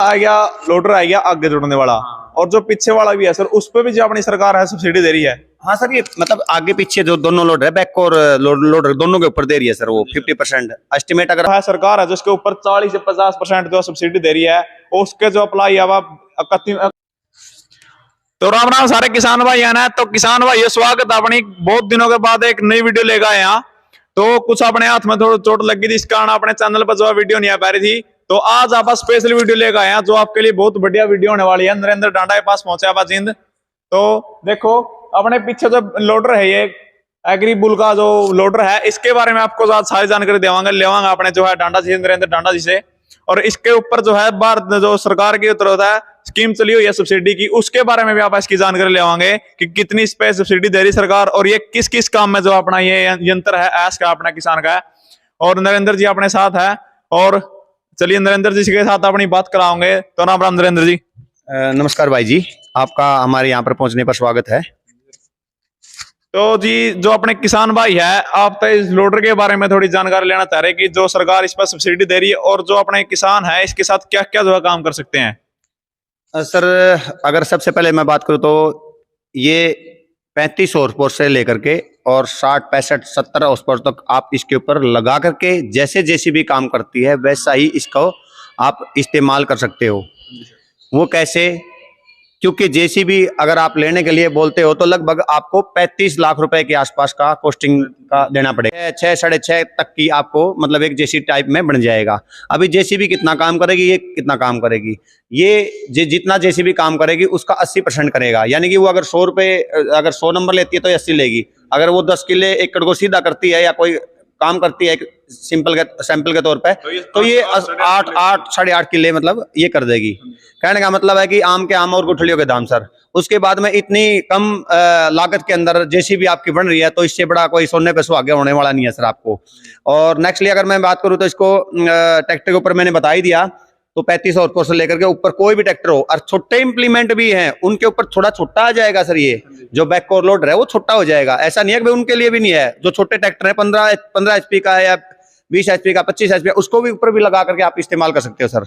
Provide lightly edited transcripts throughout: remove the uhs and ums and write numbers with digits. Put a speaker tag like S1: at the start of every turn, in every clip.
S1: आ गया लोडर आ गया आगे जोड़ने वाला, और जो पीछे वाला भी है सर, उस पर भी जो अपनी सरकार है सब्सिडी दे रही है।
S2: हाँ सर, ये मतलब आगे पीछे जो दोनों लोडर है, बैक और लोडर दोनों के ऊपर दे रही है सर वो 50% एस्टिमेट। अगर
S1: है सरकार है जो उसके ऊपर 40 से 50% जो सब्सिडी दे रही है, उसके जो अप्लाई है तो राम राम सारे किसान भाई है ना। तो किसान भाई स्वागत अपनी बहुत दिनों के बाद एक नई वीडियो लेकर आए यहाँ। तो कुछ अपने हाथ में थोड़ी चोट लगी थी, इस कारण अपने चैनल पर जो वीडियो नहीं आ पा रही थी। तो आज आप स्पेशल वीडियो लेकर आए हैं जो आपके लिए बहुत बढ़िया वीडियो होने वाली है। नरेंद्र डांडा के पास पहुंचे आप जिंद। तो देखो अपने पीछे जो लोडर है, ये एग्री बुल का जो लोडर है, इसके बारे में आपको आज सारी जानकारी लेवांगे अपने जो है डांडा जी, नरेंद्र डांडा जी से। और इसके ऊपर जो है भारत जो सरकार की तरफ है स्कीम चली हुई है सब्सिडी की, उसके बारे में भी आप इसकी जानकारी लेवांगे कि कितनी इस पे सब्सिडी दे रही सरकार, और ये किस किस काम में जो अपना ये यंत्र है ऐस का अपना किसान का है। और नरेंद्र जी अपने साथ है, और चलिए नरेंद्र जी के साथ अपनी बात कराओगे। तो राम राम नरेंद्र जी।
S2: नमस्कार भाई जी, आपका हमारे यहाँ पर पहुंचने पर स्वागत है।
S1: तो जी जो अपने किसान भाई है, आप तो इस लोडर के बारे में थोड़ी जानकारी लेना चाह रहे हैं कि जो सरकार इस पर सब्सिडी दे रही है, और जो अपने किसान है इसके साथ क्या क्या जो है काम कर सकते हैं।
S2: सर अगर सबसे पहले मैं बात करूं तो ये 35 हॉर्स पावर से लेकर के और 60 65 70 हॉर्स पावर तक आप इसके ऊपर लगा करके जैसे जेसीबी काम करती है वैसा ही इसको आप इस्तेमाल कर सकते हो। वो कैसे? क्योंकि जेसीबी अगर आप लेने के लिए बोलते हो तो लगभग आपको 35 लाख रुपए के आसपास का कॉस्टिंग का देना पड़ेगा। 6 साढ़े 6 तक की आपको मतलब एक जेसीबी टाइप में बन जाएगा। अभी जेसीबी कितना काम करेगी, ये कितना काम करेगी, ये जितना जेसीबी काम करेगी उसका 80% करेगा। यानी कि वो अगर 100 रुपए अगर 100 नंबर लेती है तो 80 लेगी। अगर वो 10 किले एकड़ को सीधा करती है या कोई काम करती है सैंपल के तौर पे तो ये 8 साढ़े 8 किले मतलब ये कर देगी। कहने का मतलब है कि आम के आम और गुठलियों के दाम सर। उसके बाद में इतनी कम लागत के अंदर जेसीबी आपकी बन रही है तो इससे बड़ा कोई सोने पे सुहागा होने वाला नहीं है सर आपको। और नेक्स्टली अगर मैं बात करूं तो इसको ट्रैक्टर के ऊपर मैंने बता ही दिया, तो 35 हॉर्स पावर से लेकर के ऊपर कोई भी ट्रैक्टर हो, और छोटे इंप्लीमेंट भी हैं उनके ऊपर थोड़ा छोटा आ जाएगा सर। ये जो बैक और लोडर है वो छोटा हो जाएगा। ऐसा नहीं है कि उनके लिए भी नहीं है। जो छोटे ट्रैक्टर है 15 एचपी का है या 20 एचपी का 25 एचपी उसको भी ऊपर भी लगा करके आप इस्तेमाल कर सकते हो सर।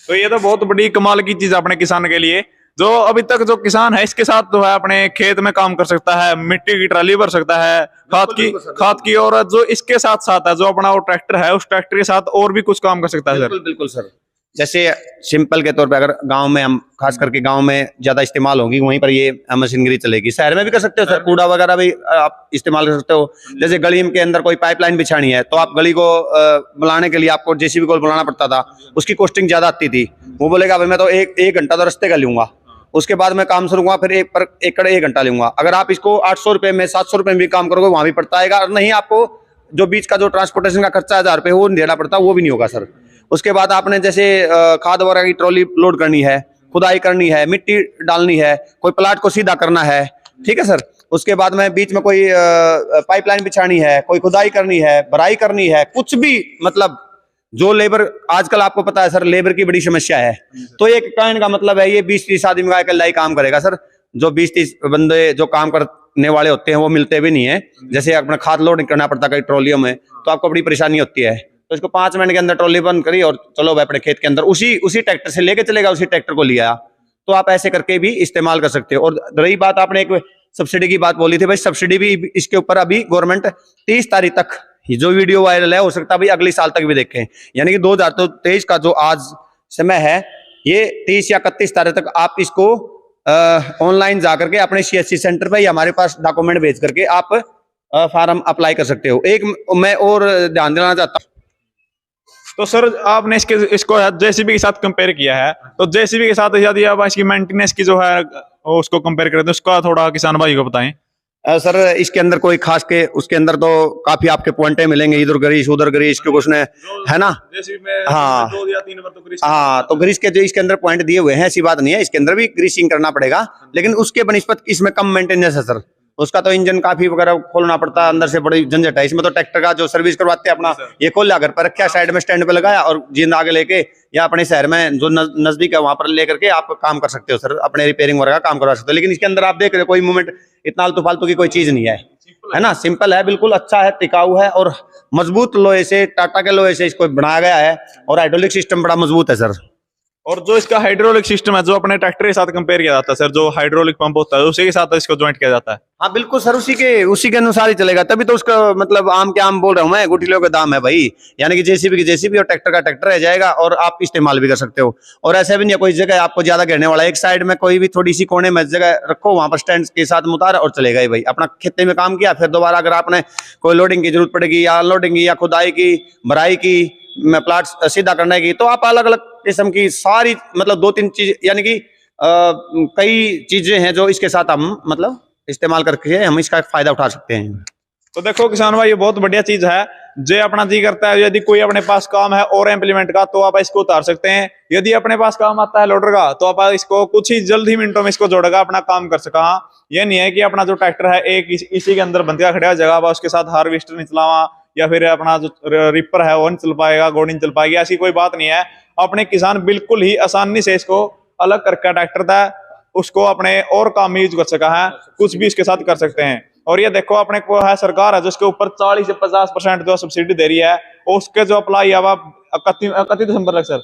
S1: तो ये तो बहुत बड़ी कमाल की चीज अपने किसान के लिए। जो अभी तक जो किसान है इसके साथ जो है अपने खेत में काम कर सकता है, मिट्टी की ट्राली भर सकता है, खाद की और जो इसके साथ साथ है जो अपना वो ट्रैक्टर है उस ट्रैक्टर के साथ और भी कुछ काम कर सकता है सर।
S2: बिल्कुल सर। जैसे सिंपल के तौर पे अगर गांव में हम खास करके गांव में ज्यादा इस्तेमाल होगी वहीं पर ये मशीनरी चलेगी। शहर में भी कर सकते हो सर, कूड़ा वगैरह भी आप इस्तेमाल कर सकते हो। जैसे गली के अंदर कोई पाइपलाइन बिछानी है तो आप गली को बुलाने के लिए आपको जेसीबी को बुलाना पड़ता था, उसकी कॉस्टिंग ज्यादा आती थी। वो बोलेगा भाई मैं तो एक घंटा तो रस्ते का लूंगा, उसके बाद मैं काम शुरू फिर एकड़ 1 घंटा लूंगा। अगर आप इसको 800 रुपए में 700 रुपए में भी काम करोगे वहां भी पड़ता आएगा, और नहीं आपको जो बीच का जो ट्रांसपोर्टेशन का खर्चा 1000 रुपए वो देना पड़ता, वो भी नहीं होगा सर। उसके बाद आपने जैसे खाद वगैरह की ट्रॉली लोड करनी है, खुदाई करनी है, मिट्टी डालनी है, कोई प्लाट को सीधा करना है, ठीक है सर। उसके बाद में बीच में कोई पाइपलाइन बिछानी है, कोई खुदाई करनी है, भराई करनी है, कुछ भी मतलब जो लेबर आजकल आपको पता है सर लेबर की बड़ी समस्या है। तो एक कहने का मतलब है ये 20-30 आदमी का अकेला ही काम करेगा सर। जो 20-30 बंदे जो काम करने वाले होते हैं वो मिलते भी नहीं है। जैसे अपना खाद लोड करना पड़ता कई ट्रॉलियों में तो आपको बड़ी परेशानी होती है। तो इसको 5 मिनट के अंदर ट्रॉली बंद करी और चलो भाई अपने खेत के अंदर उसी ट्रैक्टर से लेके चलेगा, उसी ट्रैक्टर को लिया। तो आप ऐसे करके भी इस्तेमाल कर सकते हो। और रही बात आपने एक सब्सिडी की बात बोली थी, भाई सब्सिडी भी इसके ऊपर अभी गवर्नमेंट 30 तारीख तक जो वीडियो वायरल है हो सकता है भाई अगली साल तक भी देखें। यानी कि 2023 का जो आज समय है ये 30 या 31 तारीख तक आप इसको ऑनलाइन जाकर के अपने CSC सेंटर पे या हमारे पास डॉक्यूमेंट भेज करके आप फार्म अप्लाई कर सकते हो। एक मैं और ध्यान दिलाना चाहता हूँ,
S1: तो सर आपने इसको जेसीबी के साथ कंपेयर किया है, तो जेसीबी के साथ यदि आप इसकी मेंटेनेंस की जो है उसको कंपेयर करें तो उसका थोड़ा किसान भाई को बताएं।
S2: सर इसके अंदर कोई खास के उसके अंदर तो काफी आपके पॉइंटे मिलेंगे, इधर ग्रीस उधर ग्रीस के उसने है ना। हाँ
S1: 2 या 3 बार तो ग्रीस।
S2: हाँ तो ग्रीस के जो इसके अंदर पॉइंट दिए हुए हैं ऐसी बात नहीं है, इसके अंदर भी ग्रीसिंग करना पड़ेगा, लेकिन उसके बनिस्पत इसमें कम मेंटेनेंस है सर। उसका तो इंजन काफी वगैरह खोलना पड़ता है, अंदर से बड़ी झंझट है। इसमें तो ट्रैक्टर का जो सर्विस करवाते हैं अपना ये खोल घर पर रखा, साइड में स्टैंड पे लगाया और जिंद आगे लेके या अपने शहर में जो नजदीक है वहां पर लेकर के आप काम कर सकते हो सर, अपने रिपेयरिंग वगैरह का काम करवा सकते हो। लेकिन इसके अंदर आप देख रहे हो कोई मूवमेंट इतना आलतू फालतू की कोई चीज नहीं है ना, सिंपल है, बिल्कुल अच्छा है, टिकाऊ है और मजबूत लोहे से टाटा के लोहे से इसको बनाया गया है और हाइड्रोलिक सिस्टम बड़ा मजबूत है सर।
S1: और जो इसका हाइड्रोलिक सिस्टम है जो अपने ट्रैक्टर के साथ कंपेयर किया जाता है सर, जो हाइड्रोलिक पंप होता है उसी के साथ इसको ज्वाइंट किया जाता है।
S2: हाँ बिल्कुल सर, उसी के अनुसार ही चलेगा, तभी तो उसका मतलब आम के आम बोल रहा हूँ मैं, गुठलियों का दाम है भाई। यानी कि जेसीबी की जेसीबी और ट्रैक्टर का ट्रैक्टर रह जाएगा, और आप इस्तेमाल भी कर सकते हो। और ऐसा भी नहीं है कोई जगह आपको ज्यादा घेरने वाला है, एक साइड में कोई भी थोड़ी सी कोने में जगह रखो, वहां पर स्टैंड के साथ उतार और चलेगा ही भाई। अपना खेते में काम किया, फिर दोबारा अगर आपने कोई लोडिंग की जरूरत पड़ेगी या अनलोडिंग की या खुदाई की, भराई की, प्लाट सीधा करने की, तो आप अलग अलग किस्म की सारी मतलब 2-3 चीज, यानी कि कई चीजें हैं जो इसके साथ हम मतलब इस्तेमाल करके हम इसका फायदा उठा सकते हैं।
S1: तो देखो किसान भाई, ये बहुत बढ़िया चीज है। जो अपना जी करता है, यदि कोई अपने पास काम है और इम्प्लीमेंट का, तो आप इसको उतार सकते हैं। यदि अपने पास काम आता है लोडर का, तो आप इसको कुछ ही जल्द ही मिनटों में इसको जोड़ेगा, अपना काम कर सका। हाँ, ये नहीं है कि अपना जो ट्रैक्टर है एक इसी के अंदर बंद का खड़ा हो जाएगा, उसके साथ हार्वेस्टर नहीं चलावा या फिर अपना जो रिपर है वो नहीं चल पाएगा, गोड़ी नहीं चल पाएगी, ऐसी कोई बात नहीं है। अपने किसान बिल्कुल ही आसानी से इसको अलग करके ट्रैक्टर था उसको अपने और काम में यूज कर सका है, कुछ भी इसके साथ कर सकते हैं। और ये देखो अपने को है सरकार है जिसके ऊपर 40 से 50% जो सब्सिडी दे रही है, उसके जो अप्लाई है 31 दिसंबर तक सर,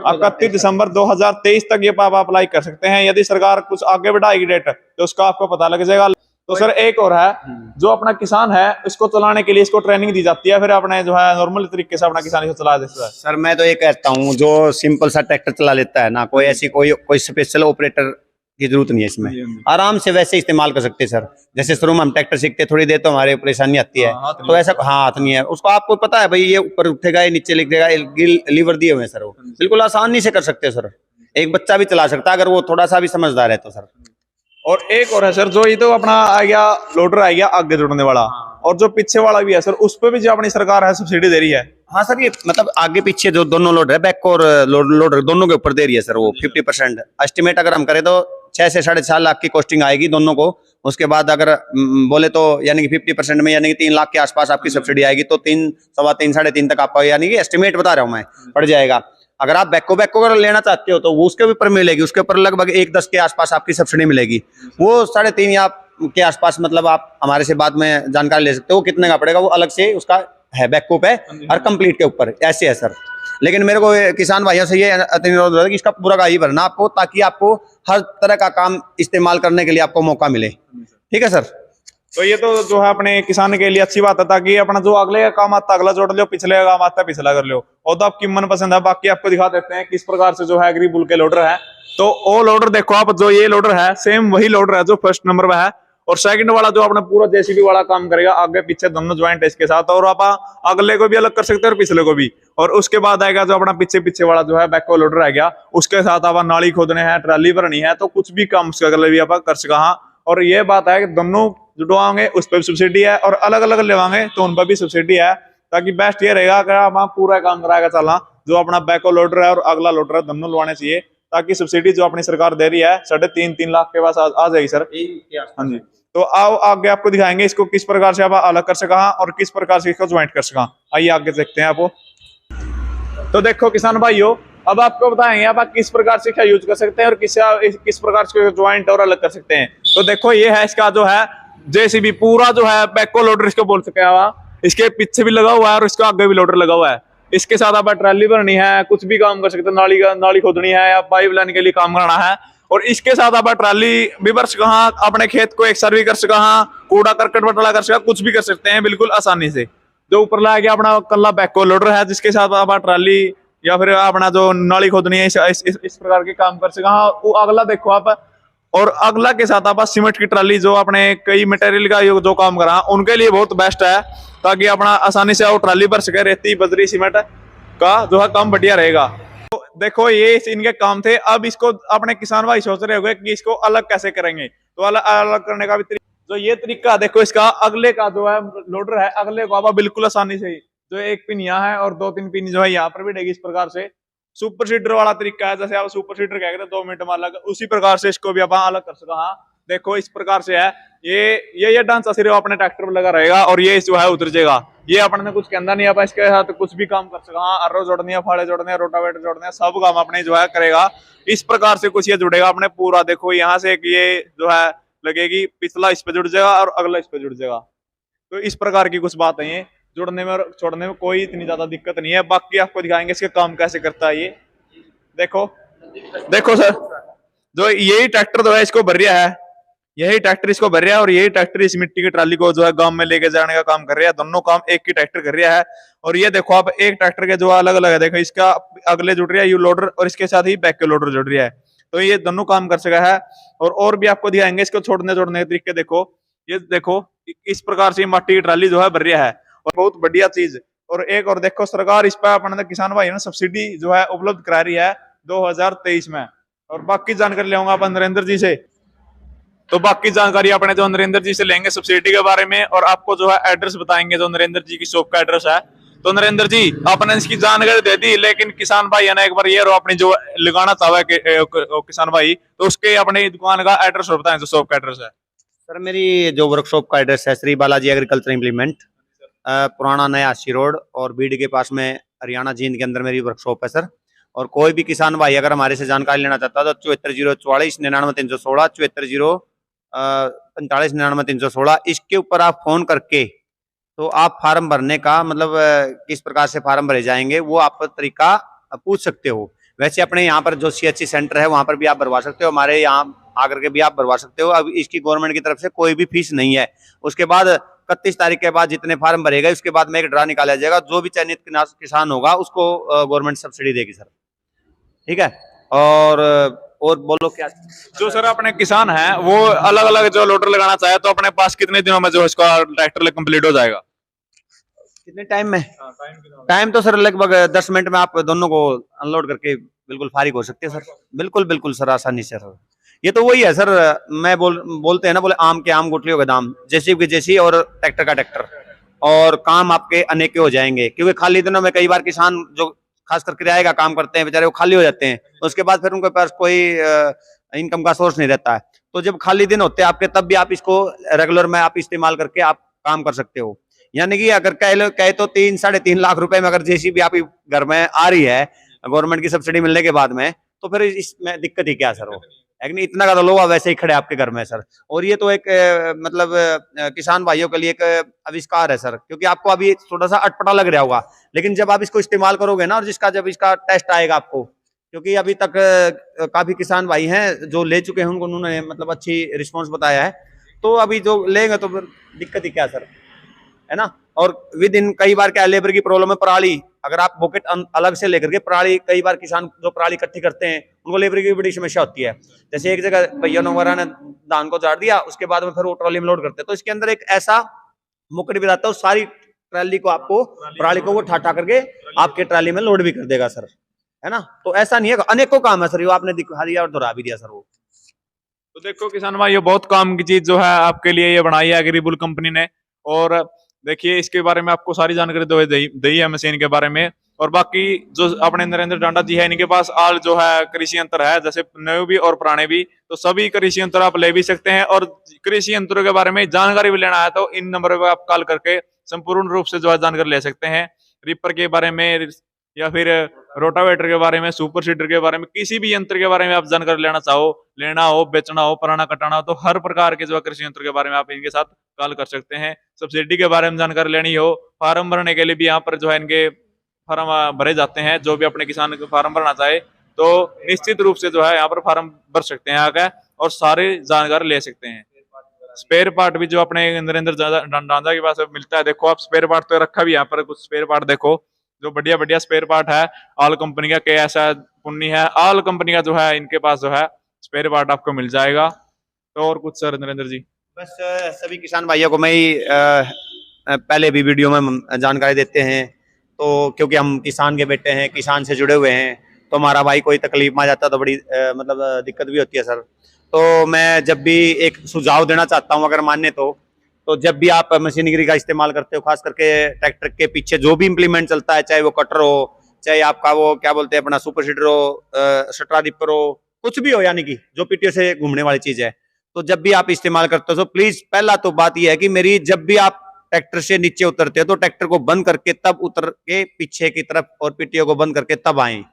S1: 31 दिसंबर 2023 तक ये आप अप्लाई कर सकते हैं। यदि सरकार कुछ आगे बढ़ाएगी डेट तो उसका आपको पता लग जाएगा। तो सर एक और है, जो अपना किसान है इसको चलाने के लिए इसको ट्रेनिंग दी जाती है, फिर अपने जो है नॉर्मल तरीके से अपना किसान इसको चला देता है।
S2: सर मैं तो ये कहता हूँ, जो सिंपल सा ट्रैक्टर चला लेता है ना, कोई ऐसी कोई स्पेशल ऑपरेटर की जरूरत नहीं है इसमें, आराम से वैसे इस्तेमाल कर सकते हैं सर। जैसे शुरू में हम ट्रैक्टर सीखते थोड़ी देर तो हमारे परेशानी आती है, तो ऐसा हाथ नहीं है उसको, आपको पता है भाई ये ऊपर उठेगा, ये नीचे लिखेगा, लीवर दिए हुए हैं सर, वो बिल्कुल आसानी से कर सकते हैं सर। एक बच्चा भी चला सकता है अगर वो थोड़ा सा भी समझदार है तो सर।
S1: और एक और है सर, जो ये तो अपना आ गया लोडर आ गया आगे जोड़ने वाला, और जो पीछे वाला भी है सर, उस पर भी जो अपनी सरकार है सब्सिडी दे रही है।
S2: हाँ सर, ये मतलब आगे पीछे जो दोनों लोडर है, बैक और लोडर दोनों के ऊपर दे रही है सर वो 50%। एस्टिमेट अगर हम करें तो 6 से 6.5 लाख की कॉस्टिंग आएगी दोनों को। उसके बाद अगर बोले तो यानी कि 50% में यानी कि 3 लाख के आसपास आपकी सब्सिडी आएगी, तो 3, 3.25, 3.5 तक आपका यानी कि एस्टिमेट बता रहा हूँ मैं पड़ जाएगा। अगर आप बैक को अगर लेना चाहते हो तो वो उसके ऊपर मिलेगी, उसके ऊपर लगभग 1.10 के आसपास आपकी सब्सिडी मिलेगी। वो 3.5 या के आसपास मतलब आप हमारे से बाद में जानकारी ले सकते हो कितने का पड़ेगा, वो अलग से उसका है बैकअप पे और कंप्लीट के ऊपर ऐसे है सर। लेकिन मेरे को किसान भाइयों से ये अनुरोध है कि इसका पूरा का ही भरना आपको, ताकि आपको हर तरह का काम इस्तेमाल करने के लिए आपको मौका मिले। ठीक है सर।
S1: तो ये तो जो है अपने किसान के लिए अच्छी बात है, ताकि अपना जो अगले का काम आता है अगला जोड़ लो, पिछले का काम आता है पिछला कर लो, और तो आपकी मन पसंद है। बाकी आपको दिखा देते हैं किस प्रकार से जो है एग्री बुल के लोडर है। तो वो लोडर देखो आप, जो ये लोडर है सेम वही लोडर है जो फर्स्ट नंबर पे है, और सेकंड वाला जो अपना पूरा जेसीबी वाला काम करेगा, आगे पीछे दोनों ज्वाइंट है इसके साथ, और आप अगले को भी अलग कर सकते हैं और पिछले को भी। और उसके बाद आएगा जो अपना पीछे पीछे वाला जो है बैको लोडर है गया, उसके साथ आप नाली खोदने हैं, ट्राली भरनी है, तो कुछ भी काम उसका भी आप कर सका। और ये बात है कि दोनों जुड़वाएंगे उस पर भी सब्सिडी है, और अलग अलग लेवाएंगे तो उन पर भी सब्सिडी है। ताकि बेस्ट ये रहेगा कि आप पूरा काम कराएगा चलना, जो अपना बैको लोडर है और अगला लोडर है दोनों लवाने चाहिए, ताकि सब्सिडी जो अपनी सरकार दे रही है 3.5 लाख के पास आ जाएगी सर। हाँ जी। तो आओ आगे आपको दिखाएंगे इसको किस प्रकार से आप अलग कर सका और किस प्रकार से इसको ज्वाइंट कर सका। आइए आगे देखते हैं आपको। तो देखो किसान भाइयों, अब आपको बताएंगे आप किस प्रकार से क्या यूज कर सकते हैं और किस प्रकार से ज्वाइंट और अलग कर सकते हैं। तो देखो ये है इसका जो है जेसीबी, पूरा जो है बैको लोडर इसको बोल सके हुआ, इसके पीछे भी लगा हुआ है और इसके आगे भी लोडर लगा हुआ है। इसके साथ आप ट्राली भरनी है, कुछ भी काम कर सकते हैं, नाली खोदनी है या पाइप लाइन के लिए काम करना है। और इसके साथ आप ट्राली भी भर सका, अपने खेत को एक सर्वी कर सका, कूड़ा करकट बटला कर सका, कुछ भी कर सकते हैं बिल्कुल आसानी से। जो ऊपर लाया गया अपना कल्ला बैको लोडर है, जिसके साथ आप ट्राली या फिर अपना जो नाली खोदनी है इस प्रकार के काम कर सका। वो अगला देखो आप, और अगला के साथ आप सीमेंट की ट्राली, जो अपने कई मटेरियल का जो काम करा उनके लिए बहुत बेस्ट है, ताकि अपना आसानी से वो ट्राली भर सके। रेती बजरी सीमेंट का जो है काम बढ़िया रहेगा। तो देखो ये इनके काम थे। अब इसको अपने किसान भाई सोच रहे होंगे कि इसको अलग कैसे करेंगे, तो अलग करने का भी जो ये तरीका देखो इसका, अगले का जो है लोडर है, अगले को आप बिल्कुल आसानी से जो एक पिन यहाँ है और 2-3 पिन जो है यहाँ पर भी देगी। इस प्रकार से सुपर सीडर वाला तरीका है, जैसे आप सुपर सीडर कह रहे 2 मिनट में अलग, उसी प्रकार से इसको भी आप अलग कर सका। हाँ देखो इस प्रकार से है ये ढांचा सिर्फ अपने ट्रैक्टर में लगा रहेगा और ये जो है उतर जाएगा। ये अपने कुछ कहना नहीं, आप इसके साथ कुछ भी काम कर सका। हाँ अर्रो जोड़नी है, फाड़े जोड़ने हैं, रोटावेटर जोड़ने हैं, सब काम अपने जो है करेगा। इस प्रकार से कुछ ये जुड़ेगा अपने पूरा। देखो यहाँ से एक ये जो है लगेगी, पिछला इस पे जुड़ जाएगा और अगला इस पे जुड़ जाएगा। तो इस प्रकार की कुछ बात है, जुड़ने में और छोड़ने में कोई इतनी ज्यादा दिक्कत नहीं है। बाकी आपको दिखाएंगे इसके काम कैसे करता है ये। देखो देखो सर, जो यही ट्रैक्टर जो है इसको भर रहा है, यही ट्रैक्टर इसको भर रहा है, और यही ट्रैक्टर इस मिट्टी की ट्राली को जो है गांव में लेके जाने का काम कर रहा है। दोनों काम एक ही ट्रैक्टर कर रहा है। और ये देखो आप, एक ट्रैक्टर के जो अलग अलग है, देखो इसका अगले जुड़ रहा है यू लोडर, और इसके साथ ही बैक के लोडर जुड़ रहा है। तो ये दोनों काम कर सका है। और भी आपको दिखाएंगे इसको छोड़ने जोड़ने के तरीके। देखो ये देखो, इस प्रकार से माटी की ट्राली जो है भर रहा है, और बहुत बढ़िया चीज। और एक और देखो, सरकार इस पर अपने किसान भाई ने सब्सिडी जो है उपलब्ध करा रही है 2023 में। और बाकी जानकारी लेंगे आप नरेंद्र जी से। तो बाकी जानकारी अपने जो नरेंद्र जी से लेंगे सब्सिडी के बारे में, और आपको जो है एड्रेस बताएंगे जो नरेंद्र जी की शॉप का एड्रेस है। तो नरेंद्र जी, आपने इसकी जानकारी दे दी, लेकिन किसान भाई है ना, एक बार ये रो अपनी जो लगाना चाहे किसान भाई, तो उसके अपनी दुकान का एड्रेस बताएं, जो शॉप का एड्रेस है।
S2: सर मेरी जो वर्कशॉप का एड्रेस है श्री बालाजी एग्रीकल्चर इम्प्लीमेंट, पुराना नया अस्सी रोड, और बीड के पास में हरियाणा जींद के अंदर मेरी वर्कशॉप है सर। और कोई भी किसान भाई अगर हमारे से जानकारी लेना चाहता है तो 7404499316, 7404459316, इसके ऊपर आप फोन करके तो आप फार्म भरने का मतलब किस प्रकार से फार्म भरे जाएंगे वो आप तरीका पूछ सकते हो। वैसे अपने यहाँ पर जो CHC सेंटर है वहाँ पर भी आप भरवा सकते हो, हमारे यहाँ आकर के भी आप भरवा सकते हो। अब इसकी गवर्नमेंट की तरफ से कोई भी फीस नहीं है। उसके बाद 31 तारीख के बाद जितने फार्म भरेगा उसके बाद में एक ड्रा निकाला जाएगा, जो भी चयनित किसान होगा उसको गवर्नमेंट सब्सिडी देगी सर। ठीक है। और बोलो क्या।
S1: जो सर अपने किसान है वो अलग अलग जो लोडर लगाना चाहे तो अपने पास कितने दिनों में जो इसका ट्रैक्टर कंप्लीट हो जाएगा?
S2: कितने टाइम में? टाइम तो सर लगभग 10 मिनट में आप दोनों को अनलोड करके बिल्कुल फारिग हो सकते हैं सर। बिल्कुल बिल्कुल सर, आसानी से सर। ये तो वही है सर, मैं बोलते हैं ना, बोले आम के आम गुठलियों के दाम, जेसीबी के जेसी और ट्रैक्टर का ट्रैक्टर, और काम आपके अनेके हो जाएंगे। क्योंकि खाली दिनों में कई बार किसान जो खास कर किराए का काम करते हैं बेचारे, वो खाली हो जाते हैं, उसके बाद फिर उनके पास कोई इनकम का सोर्स नहीं रहता है। तो जब खाली दिन होते हैं आपके, तब भी आप इसको रेगुलर में आप इस्तेमाल करके आप काम कर सकते हो। यानी कि अगर कहे तो 3-3.5 लाख रुपए में अगर जेसीबी आप घर में आ रही है गवर्नमेंट की सब्सिडी मिलने के बाद में, तो फिर इसमें दिक्कत ही क्या सर वो है कि नहीं। इतना का तो लोग वैसे ही खड़े आपके घर में सर। और ये तो एक मतलब किसान भाइयों के लिए एक आविष्कार है सर, क्योंकि आपको अभी थोड़ा सा अटपटा लग रहा होगा, लेकिन जब आप इसको इस्तेमाल करोगे ना, और जब इसका टेस्ट आएगा आपको, क्योंकि अभी तक काफी किसान भाई हैं जो ले चुके हैं, उन्होंने मतलब अच्छी रिस्पॉन्स बताया है। तो अभी जो लेंगे तो फिर दिक्कत ही क्या सर, है ना। और विद इन कई बार क्या लेबर की प्रॉब्लम है, पराली अगर आप बॉकेट अलग से लेकर के पराली, कई बार किसान जो पराली इकट्ठी करते हैं उनको लेबर की बड़ी समस्या होती है। जैसे एक जगह भैया वगैरह ने धान को झाड़ दिया, उसके बाद में फिर वो ट्रॉली में लोड करते हैं, तो इसके अंदर एक ऐसा मुकट भी रहता है, उस सारी ट्रॉली को आपको पराली को वो ठाठा करके आपके ट्रॉली में लोड भी कर देगा सर, है ना। तो ऐसा नहीं है, अनेकों काम है सर, वो आपने दिखा दिया और दोहरा भी दिया सर वो।
S1: तो देखो किसान भाई, ये बहुत काम की चीज जो है आपके लिए ये बनाई है एग्रीबुल कंपनी ने। और देखिए इसके बारे में आपको सारी जानकारी दी है मशीन के बारे में। और बाकी जो अपने नरेंद्र डांडा जी है, इनके पास आल जो है कृषि यंत्र है, जैसे नए भी और पुराने भी, तो सभी कृषि यंत्र आप ले भी सकते हैं। और कृषि यंत्रों के बारे में जानकारी भी लेना है तो इन नंबर पर आप कॉल करके संपूर्ण रूप से जो है जानकारी ले सकते हैं। रिपर के बारे में, या फिर रोटावेटर के बारे में, सुपर सीडर के बारे में, किसी भी यंत्र के बारे में आप जानकारी लेना हो, बेचना हो, पुराना कटाना हो, तो हर प्रकार के जो कृषि यंत्र के बारे में आप इनके साथ कॉल कर सकते हैं। सब्सिडी के बारे में जानकारी लेनी हो, फार्म भरने के लिए भी यहाँ पर जो है इनके फार्म भरे जाते हैं। जो भी अपने किसान को फार्म भरना चाहे तो निश्चित रूप से जो है यहाँ पर फार्म भर सकते हैं आगे, और सारी जानकारी ले सकते हैं। स्पेयर पार्ट भी जो अपने नरेंद्र डांडा के पास मिलता है। देखो आप स्पेयर पार्ट तो रखा भी यहाँ पर, कुछ स्पेयर पार्ट देखो जो बढ़िया बढ़िया स्पेयर पार्ट है। ऑल कंपनी का KS है, पुन्नी है, ऑल कंपनी का जो है इनके पास जो है स्पेयर पार्ट आपको मिल जाएगा। तो और कुछ सर नरेंद्र जी?
S2: बस सभी किसान भाइयों को मैं पहले भी वीडियो में जानकारी देते हैं, तो क्योंकि हम किसान के बेटे हैं, किसान से जुड़े हुए हैं, तो हमारा भाई कोई तकलीफ में आ जाता है तो बड़ी मतलब दिक्कत भी होती है सर। तो मैं जब भी एक सुझाव देना चाहता हूं, अगर माने तो जब भी आप मशीनरी का इस्तेमाल करते हो, खास करके ट्रैक्टर के पीछे जो भी इम्प्लीमेंट चलता है, चाहे वो कटर हो, चाहे आपका वो क्या बोलते हैं अपना सुपर सीडर हो, स्ट्रा डिपर हो, कुछ भी हो, यानी कि जो पीटीओ से घूमने वाली चीज है, तो जब भी आप इस्तेमाल करते हो तो प्लीज पहला तो बात यह है कि मेरी जब भी आप ट्रैक्टर से नीचे उतरते हो तो ट्रैक्टर को बंद करके तब उतर के पीछे की तरफ, और पीटीओ को बंद करके तब आए।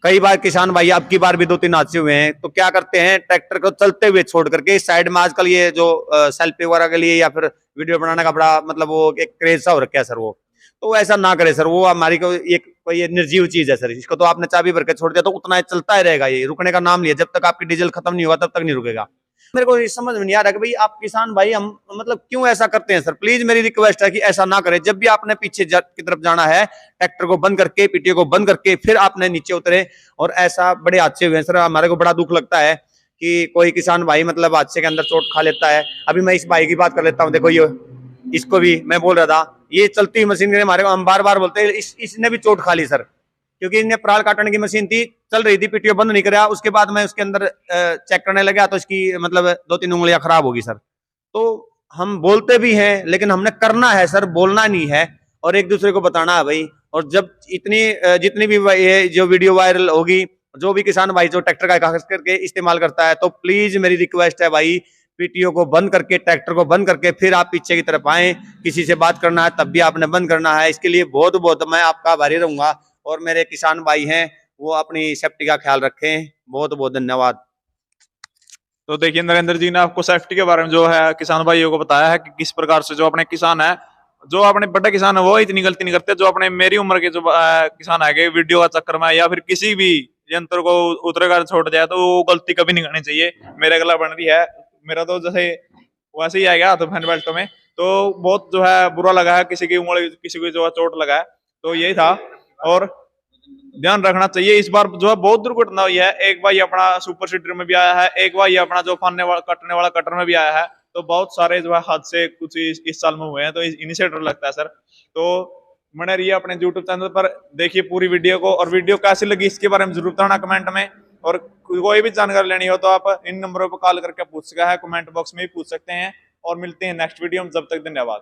S2: कई बार किसान भाई अब की बार भी 2-3 हादसे हुए हैं, तो क्या करते हैं ट्रैक्टर को चलते हुए छोड़ करके साइड में, आजकल ये जो सेल्फी वगैरह के लिए या फिर वीडियो बनाने का बड़ा मतलब वो एक क्रेज सा हो रखा है सर वो, तो ऐसा ना करे सर, वो हमारी को एक कोई निर्जीव चीज है सर, इसको तो आपने चाबी भर के छोड़ दिया तो उतना ही चलता ही रहेगा, ये रुकने का नाम लिया, जब तक आपकी डीजल खत्म नहीं हुआ तब तक नहीं रुकेगा। मेरे को ये समझ में नहीं आ रहा कि भाई आप किसान भाई हम मतलब क्यों ऐसा करते हैं सर। प्लीज मेरी रिक्वेस्ट है कि ऐसा ना करें, जब भी आपने पीछे की तरफ जाना है ट्रैक्टर को बंद करके, पीटीओ को बंद करके फिर आपने नीचे उतरे। और ऐसा बड़े हादसे हुए हैं सर, हमारे को बड़ा दुख लगता है कि कोई किसान भाई मतलब हादसे के अंदर चोट खा लेता है। अभी मैं इस भाई की बात कर लेता हूँ, देखो ये इसको भी मैं बोल रहा था, ये चलती हुई मशीन हमारे को हम बार बार बोलते हैं, इसने भी चोट खा ली सर, क्योंकि इन्हें पराल काटने की मशीन थी, चल रही थी, पीटीओ बंद नहीं कराया, उसके बाद मैं उसके अंदर चेक करने लगा तो इसकी मतलब 2-3 उंगलियां खराब होगी सर। तो हम बोलते भी हैं लेकिन हमने करना है सर, बोलना नहीं है और एक दूसरे को बताना है भाई। और जब इतनी जितनी भी ये जो वीडियो वायरल होगी, जो भी किसान भाई जो ट्रैक्टर का खास करके इस्तेमाल करता है, तो प्लीज मेरी रिक्वेस्ट है भाई, पीटीओ को बंद करके, ट्रैक्टर को बंद करके फिर आप पीछे की तरफ आए। किसी से बात करना है तब भी आपने बंद करना है। इसके लिए बहुत बहुत मैं आपका आभारी रहूंगा। और मेरे किसान भाई हैं वो अपनी सेफ्टी का ख्याल रखें। बहुत बहुत धन्यवाद।
S1: तो देखिए नरेंद्र जी ने आपको सेफ्टी के बारे में जो है किसान भाइयों को बताया है कि किस प्रकार से जो अपने किसान है, जो अपने बड़े किसान है वो इतनी गलती नहीं करते, जो अपने मेरी उम्र के जो किसान है वीडियो का चक्कर में या फिर किसी भी यंत्र को उतरेगा छोड़ जाए तो वो गलती कभी नहीं करनी चाहिए। मेरे गला बन रही है, मेरा तो जैसे वैसे ही आएगा तो फैन बेल्ट में, तो बहुत जो है बुरा लगा है, किसी की उंगली किसी को जो है चोट लगा है। तो यही था और ध्यान रखना चाहिए। इस बार जो है बहुत दुर्घटना हुई है, एक भाई अपना सुपर सीडर में भी आया है, एक भाई अपना जो फानने वाला कटने वाला कटर में भी आया है। तो बहुत सारे जो है हादसे कुछ इस साल में हुए हैं, तो इन्हीं से डर लगता है सर। तो बने रहिए अपने YouTube चैनल पर, देखिए पूरी वीडियो को, और वीडियो कैसी लगी इसके बारे में जरूर बताना कमेंट में। और कोई भी जानकारी लेनी हो तो आप इन नंबरों पर कॉल करके पूछ सकते हैं, कमेंट बॉक्स में भी पूछ सकते हैं। और मिलते हैं नेक्स्ट वीडियो में, जब तक धन्यवाद।